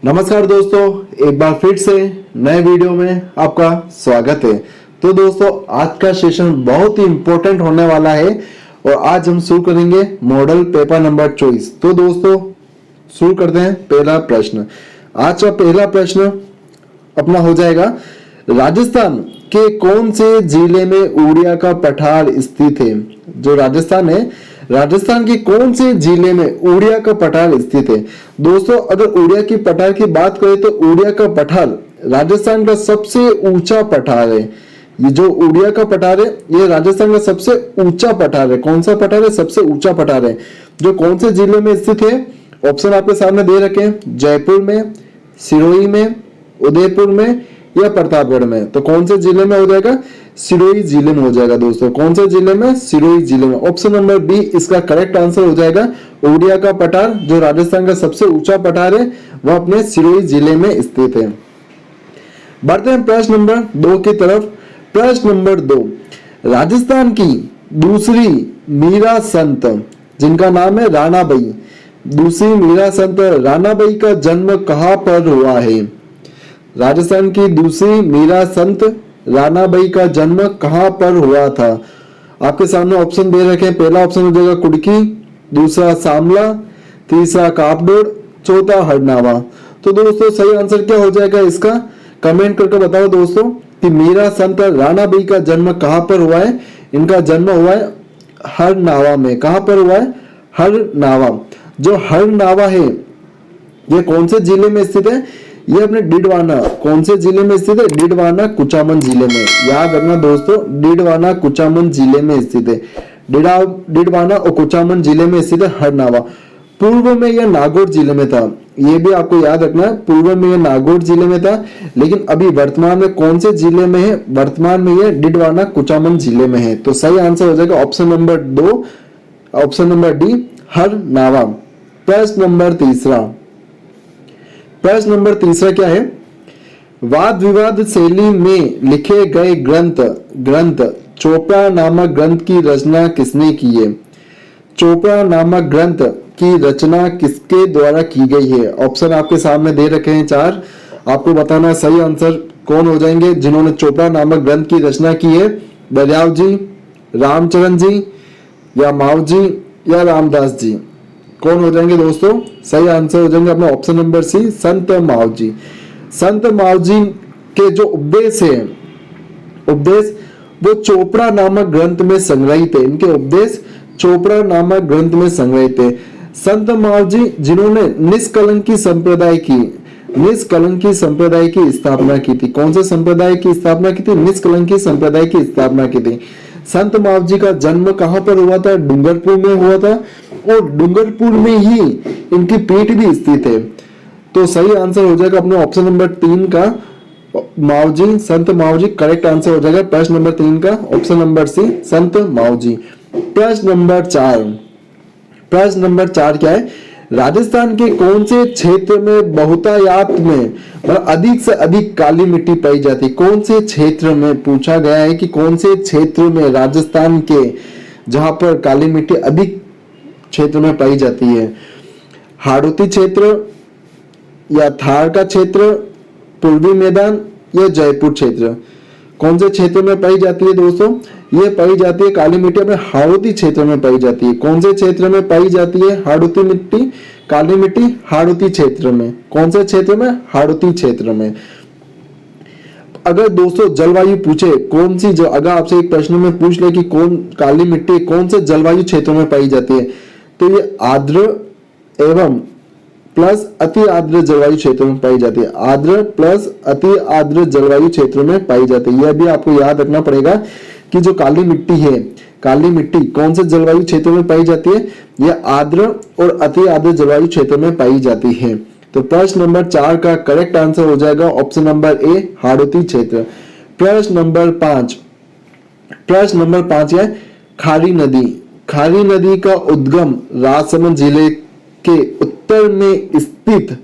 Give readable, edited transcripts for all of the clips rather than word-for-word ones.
नमस्कार दोस्तों, एक बार फिर से नए वीडियो में आपका स्वागत है। तो दोस्तों, आज का सेशन बहुत ही इंपॉर्टेंट होने वाला है और आज हम शुरू करेंगे मॉडल पेपर नंबर 24। तो दोस्तों, शुरू करते हैं पहला प्रश्न। आज का पहला प्रश्न अपना हो जाएगा, राजस्थान के कौन से जिले में उड़िया का पठार स्थित है। जो राजस्थान है, राजस्थान के कौन से जिले में उड़िया का पठार स्थित है। दोस्तों, अगर उड़िया की पठार की बात करें तो उड़िया का पठार राजस्थान का सबसे ऊंचा पठार है। ये जो उड़िया का पठार है, ये राजस्थान का सबसे ऊंचा पठार है। कौन सा पठार है? सबसे ऊंचा पठार है। जो कौन से जिले में स्थित है? ऑप्शन आपके सामने दे रखे हैं, जयपुर में, सिरोही में, उदयपुर में या प्रतापगढ़ में। तो कौन से जिले में हो जाएगा? सिरोही जिले में हो जाएगा। दोस्तों, कौन से जिले में? सिरोही जिले में। ऑप्शन नंबर बी इसका करेक्ट आंसर हो जाएगा। उड़िया का पठार जो राजस्थान का सबसे ऊंचा पठार है, वह अपने सिरोही जिले में स्थित है। बढ़ते हैं प्रश्न नंबर 2 की तरफ। प्रश्न नंबर 2, राजस्थान की दूसरी मीरा संत जिनका नाम है रानाबाई, दूसरी मीरा संत रानाबाई का जन्म कहां पर हुआ है। राजस्थान की दूसरी मीरा संत रानाबाई का जन्म कहां पर हुआ था। आपके सामने ऑप्शन दे रखे हैं। पहला ऑप्शन हो जाएगा कुड़की, दूसरा सामला, तीसरा कापडोड़, चौथा हरनावा। तो दोस्तों, सही आंसर क्या हो जाएगा इसका? कमेंट करके बताओ दोस्तों कि मीरा संत रानाबाई का जन्म कहां पर हुआ है। इनका जन्म हुआ है हरनावा में। कहां पर हुआ है? हरनावा। जो हरनावा है, ये कौन से जिले में स्थित है? ये अपने डिडवाना, कौन से जिले में स्थित है? डिडवाना कुचामन जिले में। याद रखना दोस्तों, डिडवाना कुचामन जिले में स्थित है। डिडवाना और कुचामन जिले में स्थित है हरनावा। पूर्व में यह नागौर जिले में था। ये भी आपको याद रखना है, पूर्व में यह नागौर जिले में था, लेकिन अभी वर्तमान में कौन से जिले में है? वर्तमान में यह डिडवाना कुचामन जिले में है। तो सही आंसर हो जाएगा option number 2, option number D, हरनावा। प्रश्न नंबर 3। प्रश्न नंबर 3 क्या है? वाद विवाद शैली में लिखे गए ग्रंथ चोपड़ा नामक ग्रंथ की रचना किसने की है। चोपड़ा नामक ग्रंथ की रचना किसके द्वारा की गई है। ऑप्शन आपके सामने दे रखे हैं 4। आपको बताना सही आंसर कौन हो जाएंगे जिन्होंने चोपड़ा नामक ग्रंथ की रचना की है। दरियाव जी, रामचरण जी या माव जी या रामदास जी। कौन हो जाएंगे दोस्तों? सही आंसर हो जाएंगे अपना ऑप्शन नंबर सी, संत माव जी। संत माव जी के जो उपदेश है, उपदेश वो चोपड़ा नामक ग्रंथ में संग्रहित है। इनके उपदेश चोपड़ा नामक ग्रंथ में संग्रहित है। संत माव जी जिन्होंने निष्कलंकी संप्रदाय की, निष्कलंकी संप्रदाय की स्थापना की थी। कौन से संप्रदाय की स्थापना की थी? निष्कलंकी संप्रदाय की स्थापना की थी। संत माव जी का जन्म कहां पर हुआ था? डूंगरपुर में हुआ था और डूंगरपुर में ही इनकी पीठ भी स्थित है। तो सही आंसर हो जाएगा अपने ऑप्शन नंबर 3 का, मावजी, संत मावजी करेक्ट आंसर हो जाएगा प्रश्न नंबर 3 का, ऑप्शन नंबर सी, संत मावजी। प्रश्न नंबर 4। प्रश्न नंबर 4 क्या है? राजस्थान के कौन से क्षेत्र में बहुतायात में अधिक से अधिक काली मिट्टी पाई जाती है। कौन से क्षेत्र में पूछा गया है कि कौन से क्षेत्र में राजस्थान के जहां पर काली मिट्टी अधिक क्षेत्र में पाई जाती है। हाड़ौती क्षेत्र या थार का क्षेत्र, पूर्वी मैदान या जयपुर क्षेत्र। कौन से क्षेत्र में पाई जाती है दोस्तों? ये पाई जाती है काली मिट्टी अपने हाड़ौती क्षेत्र में पाई जाती है। कौन से क्षेत्र में पाई जाती है हाड़ौती मिट्टी, काली मिट्टी? हाड़ौती क्षेत्र में। कौन से क्षेत्र में? हाड़ौती क्षेत्र में। अगर दोस्तों जलवायु पूछे कौन सी, जो अगर आपसे एक प्रश्न में पूछ ले कि कौन काली मिट्टी कौन से जलवायु क्षेत्रों में पाई जाती है, तो ये आर्द्र एवं प्लस अति आर्द्र जलवायु क्षेत्रों में पाई जाती है। आर्द्र प्लस अति आर्द्र जलवायु क्षेत्रों में पाई जाती है। यह भी आपको याद रखना पड़ेगा कि जो काली मिट्टी है, काली मिट्टी कौन से जलवायु क्षेत्रों में पाई जाती है? यह आर्द्र और अति आर्द्र जलवायु क्षेत्रों में पाई जाती है। तो प्रश्न नंबर 4 का करेक्ट आंसर हो जाएगा ऑप्शन नंबर ए, हाड़ौती क्षेत्र। प्रश्न नंबर 5। प्रश्न नंबर 5 है खारी नदी। खारी नदी का उद्गम राजसमंद जिले के उत्तर में स्थित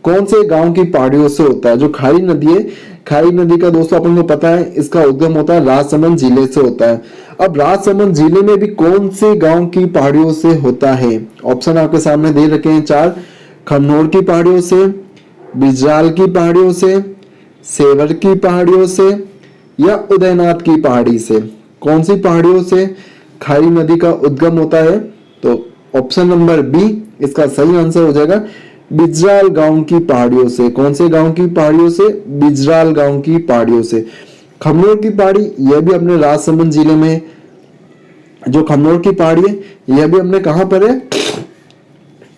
कौन से गांव की पहाड़ियों से होता है। जो खारी नदी है, खारी नदी का दोस्तों अपन को पता है इसका उद्गम होता है राजसमंद जिले से होता है। अब राजसमंद जिले में भी कौन से गांव की पहाड़ियों से होता है। ऑप्शन आपके सामने दे रखे हैं 4। खमनोर की पहाड़ियों से, बिजराल की पहाड़ियों से, सेवर की पहाड़ियों से या उदयनाथ की पहाड़ी से? कौन सी पहाड़ियों से खारी नदी का उद्गम होता है? तो ऑप्शन नंबर बी इसका सही आंसर हो जाएगा, बिजराल गांव की पहाड़ियों से। कौन से गांव की पहाड़ियों से? बिजराल गांव की पहाड़ियों से। खमनोर की पहाड़ी यह भी अपने राजसमंद जिले में, जो खमनोर की पहाड़ी है यह भी अपने कहां पर है?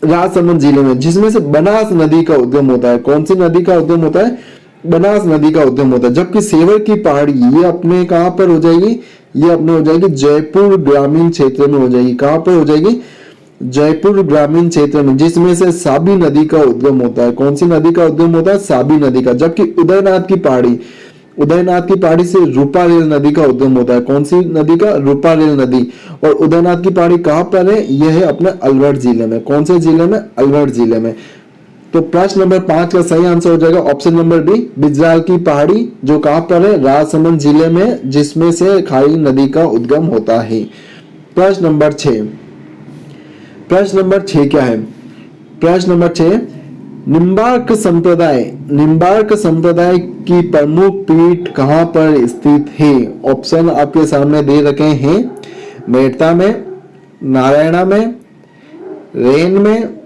राजसमंद जिले में, जिसमें से बनास नदी का उद्गम होता है। कौन सी नदी का उद्गम होता है? बनास नदी का उद्गम होता है। जबकि सेवर की पहाड़ी ये अपने कहां पर हो जाएगी? ये अपने हो जाएगी जयपुर ग्रामीण क्षेत्र में हो जाएगी। कहां पर हो जाएगी? जयपुर ग्रामीण क्षेत्र में, जिसमें से साबी नदी का उद्गम होता है। कौन सी नदी का उद्गम होता है? साबी नदी का। जबकि उदयनाथ की पहाड़ी, उदयनाथ की पहाड़ी से रूपारेल नदी का उद्गम होता है। कौन सी नदी का? रूपारेल नदी। और उदयनाथ की पहाड़ी कहां पर है? यह है अपने अलवर जिले में। कौन से जिले में? अलवर जिले में। तो प्रश्न नंबर 5 का सही आंसर हो जाएगा ऑप्शन नंबर बी, बिजराल की पहाड़ी, जो कहां पर है? राजसमंद जिले में, जिसमें से खारी नदी का उद्गम होता है। प्रश्न नंबर 6, प्रश्न नंबर 6 क्या है? प्रश्न नंबर 6, निम्बार्क संप्रदाय, निम्बार्क संप्रदाय की प्रमुख पीठ कहां पर स्थित है? ऑप्शन आपके सामने दे रखे हैं, मेड़ता में, नारायणा में, रेन में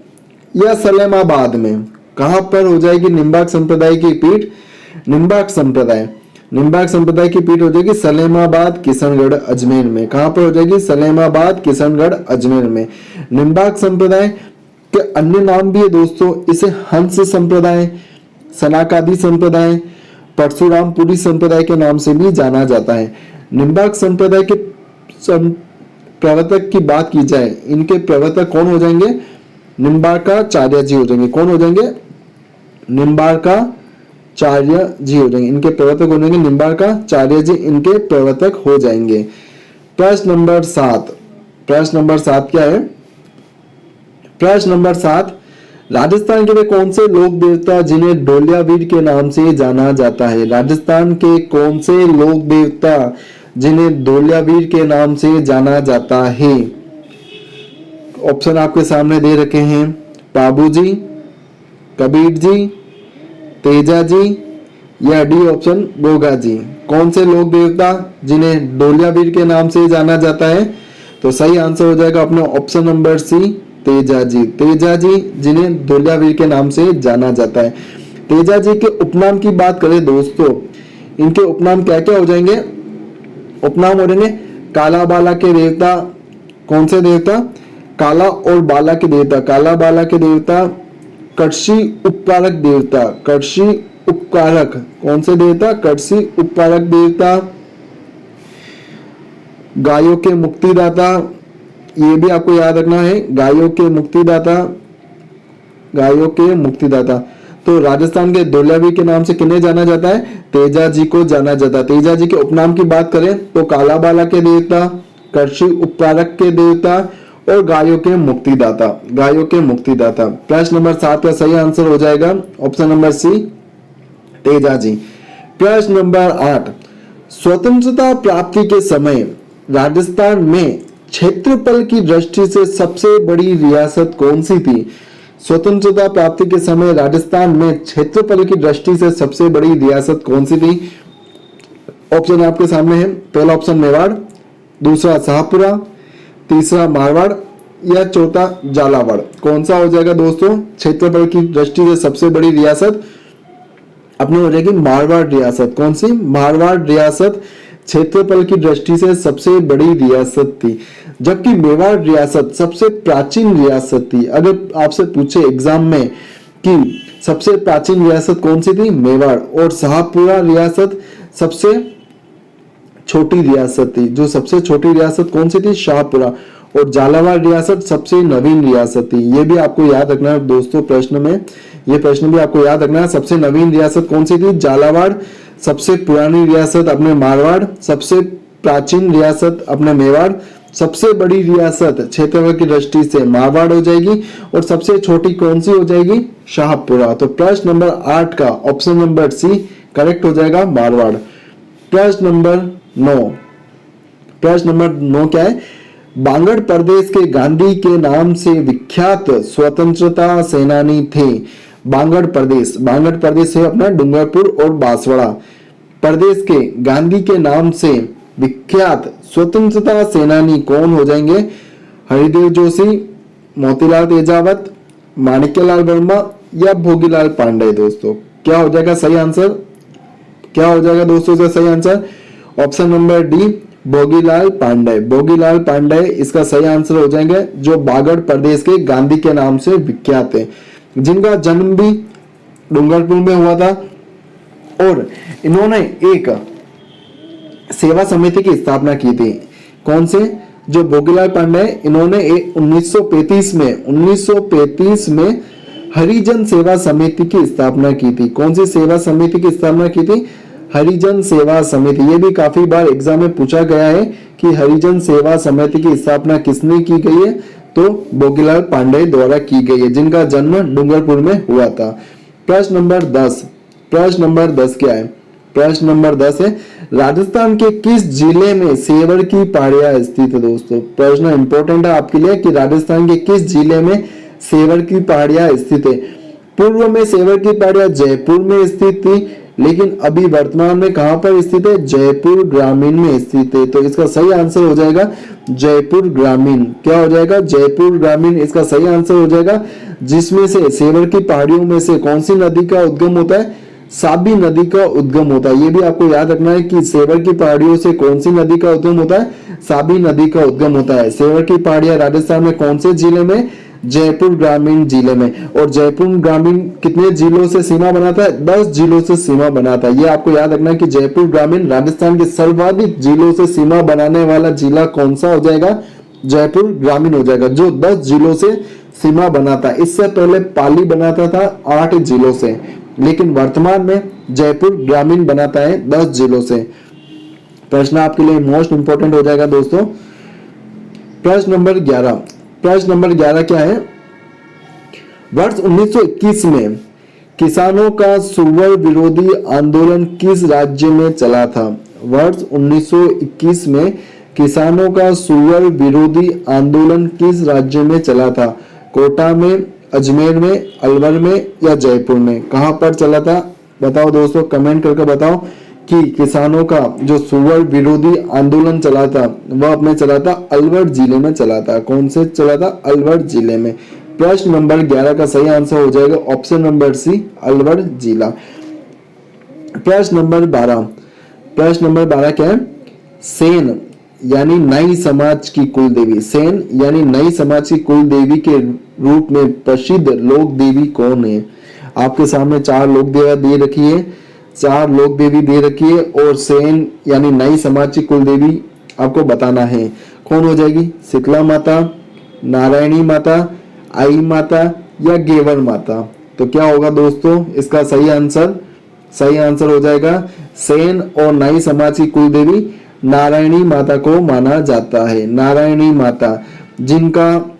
या सलेमाबाद में। कहां पर हो जाएगी निम्बार्क संप्रदाय की पीठ? निम्बार्क संप्रदाय, निम्बार्क संप्रदाय की पीठ हो जाएगी सलेमाबाद, किशनगढ़, अजमेर में। कहां पर हो जाएगी? सलेमाबाद, किशनगढ़, अजमेर में। निम्बार्क संप्रदाय के अन्य नाम भी है दोस्तों, इसे हंस संप्रदाय, सनाकादि संप्रदाय, परशुरामपुरी संप्रदाय के नाम से भी जाना जाता है। निम्बार्क संप्रदाय के प्रवर्तक की बात की जाए, इनके प्रवर्तक कौन हो जाएंगे? निम्बार्काचार्य जी हो जाएंगे। कौन हो जाएंगे? निम्बार्काचार्य जी हो जाएंगे। इनके प्रवर्तक हो जाएंगे निम्बार्काचार्य जी, इनके प्रवर्तक हो जाएंगे। प्रश्न नंबर 7, प्रश्न नंबर 7 क्या है? प्रश्न नंबर 7, राजस्थान के वे कौन से लोक देवता जिन्हें ढोलियावीर के नाम से जाना जाता है? राजस्थान के कौन से लोक देवता जिन्हें ढोलियावीर के नाम से जाना जाता है? ऑप्शन आपके सामने दे रखे हैं, पाबू जी, कबीर जी, तेजा जी या डी ऑप्शन गोगा जी। कौन से लोक देवता जिन्हें ढोलियावीर के नाम से जाना जाता है? तो सही आंसर हो जाएगा अपना ऑप्शन नंबर सी, तेजा जी। तेजा जी जिन्हें ढोलियावीर के नाम से जाना जाता है। तेजा जी के उपनाम की बात करें दोस्तों, इनके उपनाम क्या क्या हो जाएंगे? उपनाम हो जाएंगे काला बाला के देवता। कौन से देवता? काला और बाला के देवता। काला बाला के देवता, कड़शी उपकारक देवता, कड़शी उपकारक। कौन से देवता? कड़शी उपकारक देवता। गायों के मुक्तिदाता, ये भी आपको याद रखना है, गायों के मुक्तिदाता, गायों के मुक्तिदाता। तो राजस्थान के ढोलियावीर के नाम से किन्हें जाना जाता है? तेजा जी को जाना जाता है। तेजा जी के उपनाम की बात करें तो काला बाला के देवता, कड़शी उपकारक के देवता और गायों के मुक्तिदाता, गायों के मुक्तिदाता। प्रश्न नंबर 7 का सही आंसर हो जाएगा ऑप्शन नंबर सी, तेजा जी। प्रश्न नंबर 8, स्वतंत्रता प्राप्ति के समय राजस्थान में क्षेत्रफल की दृष्टि से सबसे बड़ी रियासत कौन सी थी? स्वतंत्रता प्राप्ति के समय राजस्थान में क्षेत्रफल की दृष्टि से सबसे बड़ी रियासत कौन सी थी? ऑप्शन आपके सामने है, पहला ऑप्शन मेवाड़, दूसरा शाहपुरा, तीसरा मारवाड़ या चौथा झालावाड़। कौन सा हो जाएगा दोस्तों क्षेत्रफल की दृष्टि से सबसे बड़ी रियासत? अपनी हो जाएगी मारवाड़ रियासत। कौन सी? मारवाड़ रियासत क्षेत्रफल की दृष्टि से सबसे बड़ी रियासत थी। जबकि मेवाड़ रियासत सबसे प्राचीन रियासत थी। अगर आपसे पूछे एग्जाम में कि सबसे प्राचीन रियासत कौन सी थी? मेवाड़। और शाहपुरा रियासत सबसे छोटी रियासत थी। जो सबसे छोटी रियासत कौन सी थी? शाहपुरा। और झालावाड़ रियासत सबसे नवीन रियासत थी। ये भी आपको याद रखना है दोस्तों, प्रश्न में ये प्रश्न भी आपको याद रखना है। सबसे नवीन रियासत कौन सी थी? झालावाड़। सबसे पुरानी रियासत अपने मारवाड़। सबसे प्राचीन रियासत अपने मेवाड़। सबसे बड़ी रियासत क्षेत्रफल की दृष्टि से मारवाड़ हो जाएगी और सबसे छोटी कौन सी हो जाएगी? शाहपुरा। तो प्रश्न नंबर 8 का ऑप्शन नंबर सी करेक्ट हो जाएगा, मारवाड़। प्रश्न नंबर 9, प्रश्न नंबर 9 क्या है? बांगड़ प्रदेश के गांधी के नाम से विख्यात स्वतंत्रता सेनानी थे। बांगड़ प्रदेश है अपना डूंगरपुर और बांसवाड़ा प्रदेश के गांधी के नाम से विख्यात स्वतंत्रता सेनानी कौन हो जाएंगे? हरिदेव जोशी, मोतीलाल तेजावत, माणिक्यलाल वर्मा या भोगीलाल पांडे। दोस्तों क्या हो जाएगा सही आंसर? क्या हो जाएगा दोस्तों इसका सही answer? Option number D, Bhogilal Pandey. Bhogilal Pandey इसका सही आंसर हो जाएंगे, जो बागड़ प्रदेश के गांधी के नाम से विख्यात है, जिनका जन्म भी डूंगरपुर में हुआ था। और इन्होंने एक सेवा समिति की स्थापना की थी। कौन से? जो भोगीलाल पांडे, इन्होंने 1935 में हरिजन सेवा समिति की स्थापना की थी। कौन सी सेवा समिति की स्थापना की थी? हरिजन सेवा समिति। ये भी काफी बार एग्जाम में पूछा गया है कि हरिजन सेवा समिति की स्थापना किसने की गई है? तो भोगीलाल पांडे द्वारा की गई है, जिनका जन्म डूंगरपुर में हुआ था। प्रश्न नंबर 10 क्या है? प्रश्न नंबर 10 है, राजस्थान के किस जिले में सेवर की पहाड़ियां स्थित है? दोस्तों प्रश्न इंपॉर्टेंट है आपके लिए कि राजस्थान के किस जिले में सेवर की पहाड़ियां स्थित है। पूर्व में सेवर की पहाड़ियां जयपुर में स्थित थी, लेकिन अभी वर्तमान में कहां पर स्थित है? जयपुर ग्रामीण में स्थित है। तो इसका सही आंसर हो जाएगा जयपुर ग्रामीण। क्या हो जाएगा? जयपुर ग्रामीण इसका सही आंसर हो जाएगा, जिसमें से सेवर की पहाड़ियों में से कौन सी नदी का उद्गम होता है? साबी नदी का उद्गम होता है। ये भी आपको याद रखना है कि सेवर की पहाड़ियों से कौन सी नदी का उद्गम होता है? साबी नदी का उद्गम होता है। सेवर की पहाड़ियां राजस्थान में कौन से जिले में? जयपुर ग्रामीण जिले में। और जयपुर ग्रामीण कितने जिलों से सीमा बनाता है? 10 जिलों से सीमा बनाता है। ये आपको याद रखना है कि जयपुर ग्रामीण राजस्थान के सर्वाधिक जिलों से सीमा बनाने वाला जिला कौन सा हो जाएगा? जयपुर ग्रामीण हो जाएगा, जो 10 जिलों से सीमा बनाता है। इससे पहले पाली बनाता था 8 जिलों से, लेकिन वर्तमान में जयपुर ग्रामीण बनाता है 10 जिलों से। प्रश्न आपके लिए मोस्ट इंपोर्टेंट हो जाएगा दोस्तों। प्रश्न नंबर 11 क्या है? वर्ष 1921 में किसानों का सुअर विरोधी आंदोलन किस राज्य में चला था? वर्ष 1921 में किसानों का सुअर विरोधी आंदोलन किस राज्य में चला था? कोटा में, अजमेर में, अलवर में या जयपुर में? कहां पर चला था? बताओ दोस्तों, कमेंट करके बताओ कि किसानों का जो सुअर विरोधी आंदोलन चला था वह अपने चला था अलवर जिले में चला था। कौन से चला था? अलवर जिले में। प्रश्न नंबर 11 का सही आंसर हो जाएगा ऑप्शन नंबर सी, अलवर जिला। प्रश्न नंबर 12 क्या है? सेन यानी नाई समाज की कुल देवी। सेन यानी नाई समाज की कुल देवी के रूप में प्रसिद्ध लोक देवी कौन है? आपके सामने 4 लोक देवी दे रखी है और सेन यानी नाई समाज की कुल देवी आपको बताना है। कौन हो जाएगी? शीतला माता, नारायणी माता, आई माता या गेवर माता? तो क्या होगा दोस्तों इसका सही आंसर हो जाएगा सेन और नाई समाज की कुल देवी नारायणी माता को माना जाता है। नारायणी माता, जिनका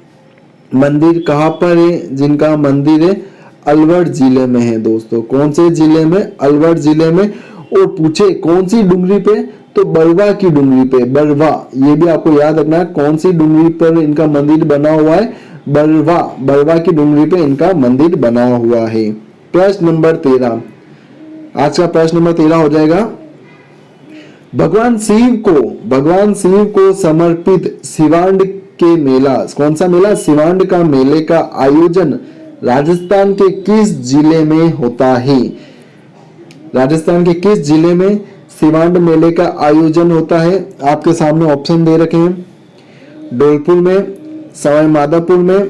मंदिर कहां पर है? जिनका मंदिर है अलवर जिले में है दोस्तों। कौन से जिले में? अलवर जिले में। और पूछे कौन सी डुंगरी पे? तो बरवा की डुंगरी पे। बरवा, ये भी आपको याद रखना है कौन सी डुंगरी पर इनका मंदिर बना हुआ है? बरवा की डुंगरी पे इनका मंदिर बना हुआ है। प्रश्न नंबर 13, आज का प्रश्न नंबर 13 हो जाएगा, भगवान शिव को समर्पित शिवांड के मेला, कौन सा मेला? शिवांड का मेले का आयोजन राजस्थान के किस जिले में होता है? राजस्थान के किस जिले में शिवांड मेले का आयोजन होता है? आपके सामने ऑप्शन दे रखे हैं, धौलपुर में, सवाई माधोपुर में,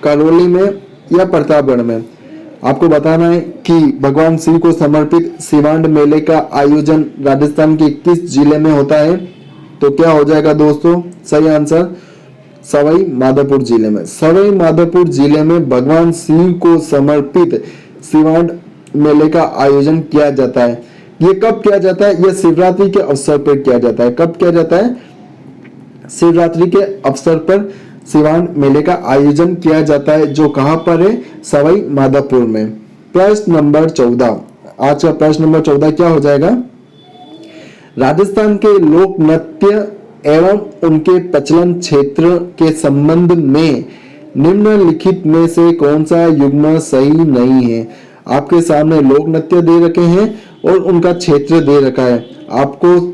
करौली में या प्रतापगढ़ में। आपको बताना है कि भगवान शिव को समर्पित शिवांड मेले का आयोजन राजस्थान के किस जिले में होता है? तो क्या हो जाएगा दोस्तों सही आंसर? सवाई माधोपुर जिले में। सवाई माधोपुर जिले में भगवान शिव को समर्पित शिवांड मेले का आयोजन किया जाता है। ये कब किया जाता है? यह शिवरात्रि के अवसर पर किया जाता है। कब किया जाता है? शिवरात्रि के अवसर पर शिवांड मेले का आयोजन किया जाता है, जो कहां पर है? सवाई माधोपुर में। प्रश्न नंबर 14, आज का प्रश्न नंबर 14 क्या हो जाएगा? राजस्थान के लोक नृत्य एवं उनके प्रचलन क्षेत्र के संबंध में निम्नलिखित में से कौन सा युग्म सही नहीं है। आपके सामने लोक नृत्य दे रखे हैं और उनका क्षेत्र दे रखा है, आपको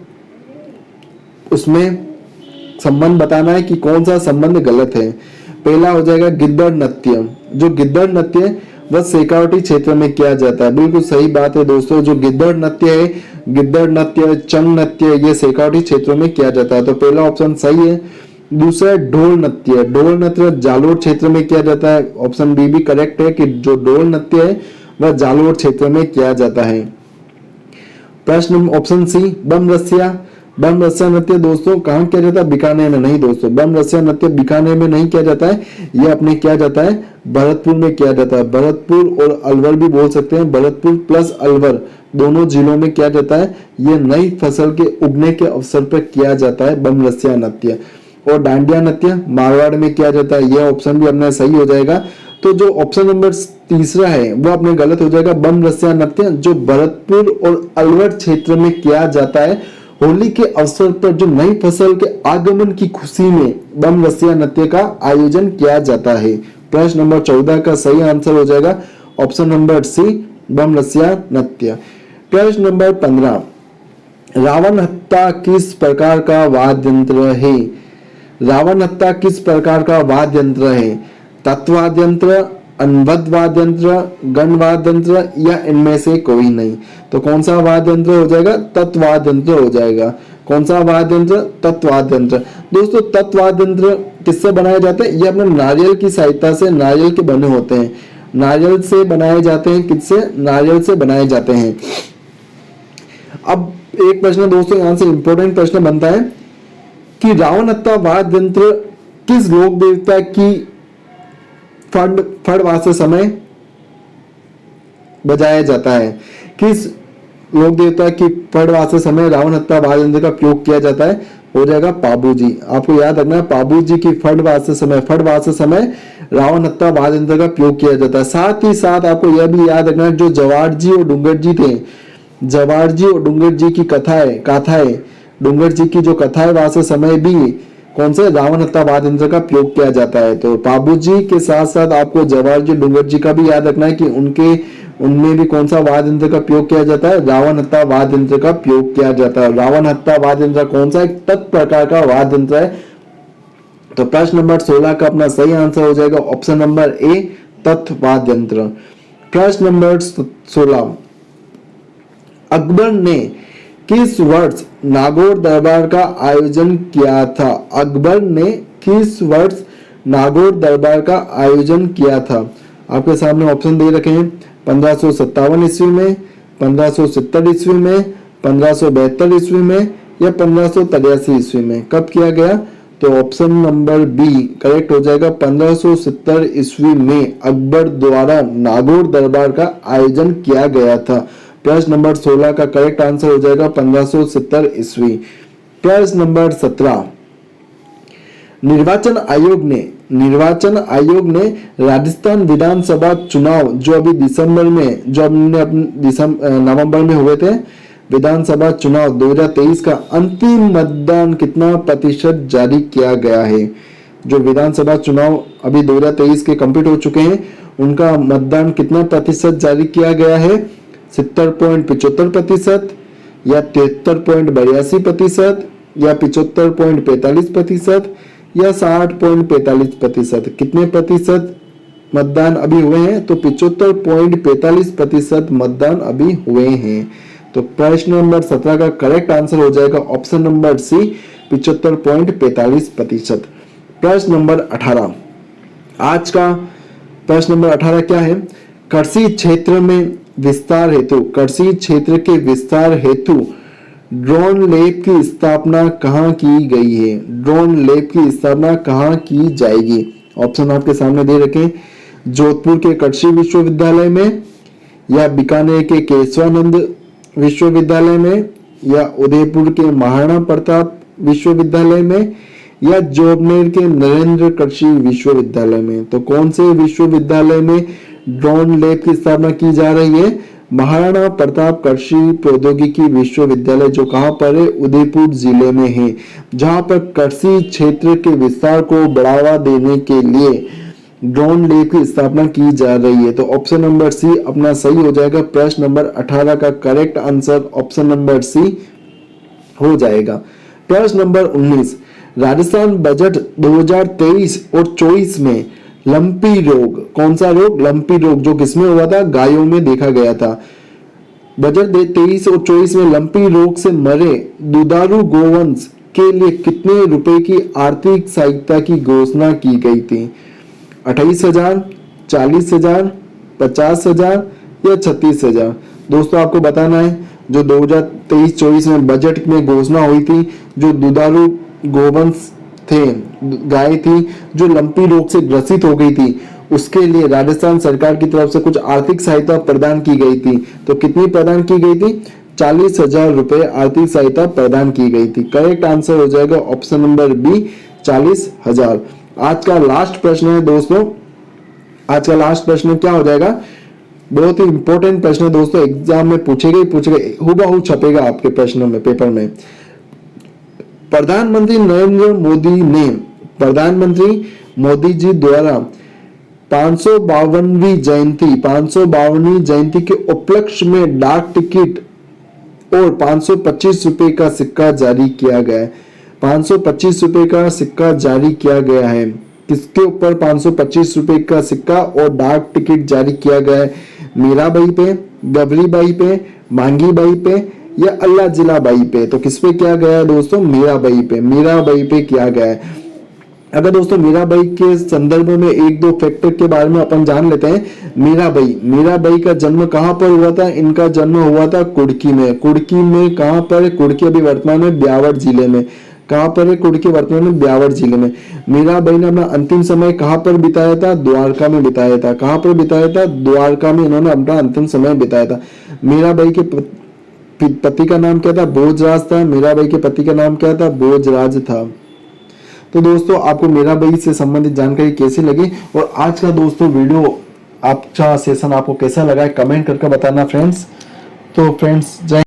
उसमें संबंध बताना है कि कौन सा संबंध गलत है। पहला हो जाएगा गिद्दड़ नृत्य। जो गिद्दड़ नृत्य वह शेखावटी क्षेत्र में किया जाता है, बिल्कुल सही बात है दोस्तों। जो गिद्दड़ नृत्य है, गिद्दड़ नृत्य, चंग नृत्य, ये शेखावटी क्षेत्रों में किया जाता है, तो पहला ऑप्शन सही है। दूसरा ढोल नृत्य, ढोल नृत्य जालोर क्षेत्र में किया जाता है, ऑप्शन बी भी करेक्ट है कि जो ढोल नृत्य है वह जालोर क्षेत्र में किया जाता है। प्रश्न ऑप्शन सी बम रसिया। बम रसिया नृत्य दोस्तों कहाँ किया जाता है? बीकानेर में नहीं दोस्तों, बम रसिया नृत्य बीकानेर में नहीं किया जाता है, यह अपने किया जाता है भरतपुर में किया जाता है। भरतपुर और अलवर भी बोल सकते हैं, भरतपुर प्लस अलवर दोनों जिलों में किया जाता है। यह नई फसल के उगने के अवसर पर किया जाता है बम रसिया नृत्य। और डांडिया नृत्य मारवाड़ में किया जाता है, यह ऑप्शन भी अपना सही हो जाएगा। तो जो ऑप्शन नंबर तीसरा है वो अपने गलत हो जाएगा। बम रसिया नृत्य जो भरतपुर और अलवर क्षेत्र में किया जाता है, होली के अवसर पर जो नई फसल के आगमन की खुशी में बम रसिया नृत्य का आयोजन किया जाता है। प्रश्न नंबर 14 का सही आंसर हो जाएगा ऑप्शन नंबर सी बम रसिया नृत्य। प्रश्न नंबर 15 रावण हत्ता किस प्रकार का वाद्य यंत्र है? रावण हत्ता किस प्रकार का वाद्य यंत्र है? तत्वाद्य यंत्र, अनुबद्ध वाद्य यंत्र, गण वाद्य यंत्र या इनमें से कोई नहीं। तो कौन सा वाद्य यंत्र हो जाएगा? तत्वाद्य यंत्र हो जाएगा। कौन सा वाद्य यंत्र? तत्वाद्य यंत्र। दोस्तों तत्वाद्य यंत्र किससे बनाए जाते हैं? ये अपने नारियल की सहायता से, नारियल के बने होते हैं, नारियल से बनाए जाते हैं। किससे? नारियल से बनाए जाते हैं। अब एक प्रश्न दोस्तों यहां से इंपॉर्टेंट प्रश्न बनता है कि रावण हत्ता वाद्य यंत्र किस लोक देवता की फड़वासे समय बजाया जाता है? किस लोक देवता की फड़वासे समय रावण हत्ता वाद्य यंत्र का प्रयोग किया जाता है? हो जाएगा पाबूजी। आपको याद रखना है पाबूजी की फड़वासे समय रावण हत्ता वाद्य यंत्र का प्रयोग किया जाता है। साथ ही साथ आपको यह भी याद रखना है जो जवार जी और डूंगर जी थे, जवार जी और डूंगर जी की कथाएं डूंगर जी की जो कथाएं वासे समय भी कौन से रावण हत्ता वाद्य यंत्र का प्रयोग किया जाता है। तो पाबूजी के साथ साथ आपको जवाहर जी डूंगर जी का भी याद रखना है कि उनमें भी कौन सा वाद्य यंत्र का प्रयोग किया जाता है? रावण हत्ता वाद्य यंत्र का प्रयोग किया जाता है। रावण हत्ता वाद्य यंत्र कौन सा? एक तत् प्रकार का वाद्य यंत्र है। तो प्रश्न नंबर 16 का अपना सही आंसर हो जाएगा ऑप्शन नंबर ए तत् वाद्य यंत्र। प्रश्न नंबर 16 अकबर ने किस वर्ष नागौर दरबार का आयोजन किया था? अकबर ने किस वर्ष नागौर दरबार का आयोजन किया था? आपके सामने ऑप्शन दे रखे हैं 1557 ईस्वी में, 1570 ईस्वी में, 1572 ईस्वी में या 1583 ईस्वी में। कब किया गया? तो ऑप्शन नंबर बी करेक्ट हो जाएगा। 1570 ईस्वी में अकबर द्वारा नागौर दरबार का आयोजन किया गया था। प्रश्न नंबर 16 का करेक्ट आंसर हो जाएगा 1570 ईस्वी। प्रश्न नंबर 17 निर्वाचन आयोग ने राजस्थान विधानसभा चुनाव जो अभी नवंबर में हुए थे, विधानसभा चुनाव 2023 का अंतिम मतदान कितना प्रतिशत जारी किया गया है? जो विधानसभा चुनाव अभी 2023 के कंप्लीट हो चुके हैं, उनका मतदान कितना प्रतिशत जारी किया गया है? 70.75% या 73.82% या 75.45% या 60.45%। कितने प्रतिशत मतदान अभी हुए हैं? तो 75.45% मतदान अभी हुए हैं। तो प्रश्न नंबर 17 का करेक्ट आंसर हो जाएगा ऑप्शन नंबर सी 75.45%। प्रश्न नंबर 18 आज का प्रश्न नंबर 18 क्या है? कृषि क्षेत्र के विस्तार हेतु ड्रोन लैब की स्थापना कहाँ की गई है? ड्रोन लैब की स्थापना कहाँ की जाएगी? ऑप्शन आपके सामने दे रखे, जोधपुर के कृषि विश्वविद्यालय में या बीकानेर के केशवानंद विश्वविद्यालय में या उदयपुर के महाराणा प्रताप विश्वविद्यालय में या जोबनेर के नरेंद्र कृषि विश्वविद्यालय में। तो कौन से विश्वविद्यालय में ड्रोन लैब की स्थापना की जा रही है महाराणा प्रताप कृषि प्रौद्योगिकी विश्वविद्यालय, जो कहाँ पर है, उदयपुर जिले में है, जहां पर कृषि क्षेत्र के विस्तार को बढ़ावा देने के लिए ड्रोन लैब की स्थापना की जा रही है। तो ऑप्शन नंबर सी अपना सही हो जाएगा। प्रश्न नंबर 18 का correct answer option number C हो जाएगा। प्रश्न नंबर 19, राजस्थान बजट 2023 और 24 में लंपी रोग, कौन सा रोग, लंपी रोग, जो किसमें हुआ था, गायों में देखा गया था। बजट 23 और 24 में लंपी रोग से मरे दुधारू गोवंश के लिए कितने रुपए की आर्थिक सहायता की घोषणा की गई थी? 28,000, 40,000, 50,000 या 36,000? दोस्तों आपको बताना है, जो 2023-24 में बजट में घोषणा हुई थी, जो दुधारू गोवंश थे, गाय थी जो लंपी रोग से ग्रसित हो गई थी, उसके लिए राजस्थान सरकार की तरफ से कुछ आर्थिक सहायता प्रदान की गई थी। तो कितनी प्रदान की गई थी? 40,000 रुपए आर्थिक सहायता प्रदान की गई थी। करेक्ट आंसर हो जाएगा ऑप्शन नंबर बी, 40,000। आज का लास्ट प्रश्न है दोस्तों, आज का लास्ट प्रश्न क्या हो जाएगा, बहुत ही इंपॉर्टेंट प्रश्न है दोस्तों, एग्जाम में पूछेगा, हुबहू छपेगा आपके प्रश्नों में, पेपर में। प्रधानमंत्री नरेंद्र मोदी ने, प्रधानमंत्री मोदी जी द्वारा 552वीं जयंती के उपलक्ष्य में डाक टिकट और 525 रुपए का सिक्का जारी किया गया है। 525 रुपए का सिक्का जारी किया गया है, किसके ऊपर 525 रुपए का सिक्का और डाक टिकट जारी किया गया है? मीराबाई पे, गबरीबाई पे, मांगी बाई पे या अल्लाह जिला बाई पे? तो किस पे किया गया है दोस्तों? मीराबाई पे, मीराबाई पे किया गया है। अगर दोस्तों मीराबाई के संदर्भ में एक दो फैक्टर के बारे में अपन जान लेते हैं। मीराबाई का जन्म कहां पर हुआ था? इनका जन्म हुआ था कुड़की में। कुड़की में कहां पर है? कुड़की अभी वर्तमान में ब्यावर जिले में। कहां पर है? कुड़की वर्तमान में ब्यावर जिले में। मीराबाई ने अपना अंतिम समय कहां पर बिताया था? द्वारका में बिताया था। कहां पर बिताया था? द्वारका में इन्होंने अपना अंतिम समय बिताया था। मीराबाई के पति का नाम क्या था? भोजराज था। मीराबाई के पति का नाम क्या था? भोजराज था। तो दोस्तों आपको मीराबाई से संबंधित जानकारी कैसी लगी, और आज का दोस्तों वीडियो, आपका सेशन आपको कैसा लगा है, कमेंट करके बताना फ्रेंड्स। तो फ्रेंड्स जय